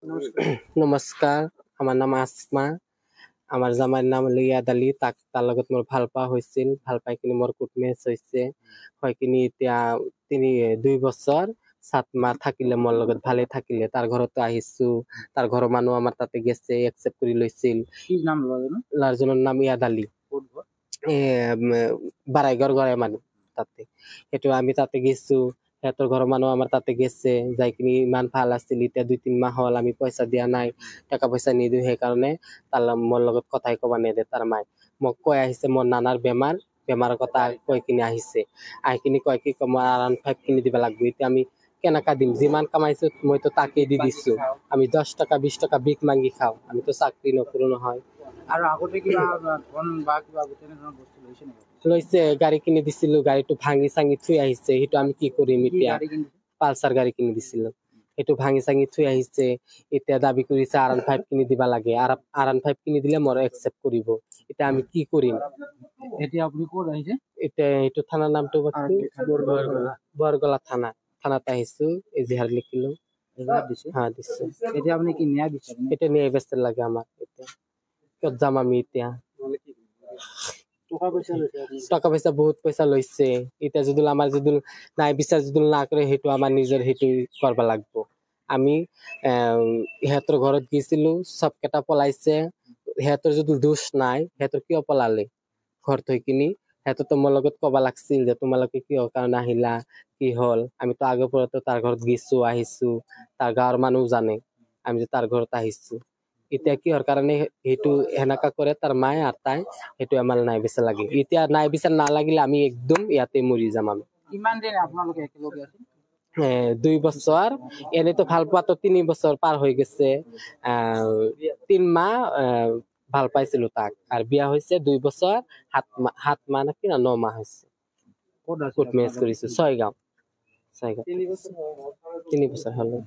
নমস্কাৰ আমাৰ নাম আসমা আমাৰ জামাইৰ নাম লিয়াদ আলী তাৰ লগত মোৰ ভাল পোৱা হৈছিল ভাল পাই কিনি মোৰ কোৰ্ট মেচ হৈছে হয় কিনি এতিয়া 2 বছৰ 7 মাহ থাকিলে মোৰ লগত ভালে থাকিলে তাৰ ঘৰতো আহিছো তাৰ ঘৰৰ মানুহ আমাৰ তাতে গেছে একসেপ্ট কৰি লৈছিল কি নাম লাৰজনৰ নাম ইয়াদ আলী বাৰাইগড় গড়ে মানুহ তাতে সেইটো আমি তাতে গেছো সিহঁতৰ ঘৰৰ মানুহ আমাৰ তাতে গেছে যাই কিনি ইমান ভাল আছিল এতিয়া 2-3 মাহ হল আমি পইচা দিয়া নাই টাকা পইচা নিদিও সেইকাৰণে তাৰ মোৰ লগত কথাই কবা নেদে তাৰ মাই মোক কৈ আহিছে মোৰ নানাৰ বেমাৰৰ কথা কৈ কিনি আহিছে আহি কিনি কয় কি মই R15 কিনি দিব লাগব এতিয়া আমি কেনেকা দিম যিমান কামাইছো মইতো তাকে দি দিছো আমি 10 টাকা 20 টাকা বিক মাগি খাও আমি তো চাকৰি নকৰো নহয় আৰু আগতে কিবা ধন বা কিবা গোটেনে ধৰণৰ বস্তু লৈছে নেকি লৈছে গাড়ী কিনি দিছিলো গাড়ীটো ভাঙি চাঙি থৈ আহিছে সেইটো আমি কি কৰিম এতিয়া পালসার গাড়ী কিনি দিছিলো সেইটো ভাঙি চাঙি থৈ আহিছে এতিয়া দাবী কৰিছে R15 কিনি দিবা লাগে R15 কিনি দিলে মোৰ একসেপ্ট কৰিব এতিয়া আমি কি কৰিম এতিয়া আপুনি ক'ত আহিছে এতিয়া এইটো থানাৰ নামটো বৰগলা থানাত আহিছো এজাহাৰ লিখিলো দিছে হ্যাঁ দিছে এতিয়া আপুনি কি ন্যায় বিচাৰে এটা নিয়ে বেস্ত লাগে আমার এতিয়া কত যাম আমি এতিয়া টাকা পয়সা বহুত পয়সা লৈছে এটা যদি আমার যদি নাই বিচার যদি না করে হেতু আমার নিজের হেতু করবা লাগবো আমি হেতর ঘরত গেছিলো সব কেটা পলাইছে হেতর যদি দোষ নাই হেতর কিয় পলালে ঘর থৈ কিনি হেতর তো মোৰ লগত কবা লাগছিল যে তোমালোকে কিয় কাৰণে আহিলা কি হল আমি তো আগে পৰে তো তাৰ ঘৰত গেছো আহিছো তাৰ গাঁৱৰ মানুহ জানে আমি যে তাৰ ঘৰত আহিছো এতিয়া কিহৰ কাৰণে হেতু হেনাকা কৰে তাৰ মায়ে আৰ তাই হেতু আমাৰ নাই বিচাৰ লাগে এতিয়া নাই বিচাৰ না লাগিলে আমি একদম ইয়াতে মৰি যাম আমি কিমান দিন আপোনালোকে একেলগে আছিল 2 বছৰ এনে তো ভাল পোৱা তো 3 বছর পার হয়ে গেছে 3 মাহ ভাল পাইছিল তাক আর বিয়া হয়েছে 2 বছর 7 মাহ নাকি না 9 মাহ হয়েছে কোর্ট মেচ করেছে 6 গাঁও 3 বছর হলো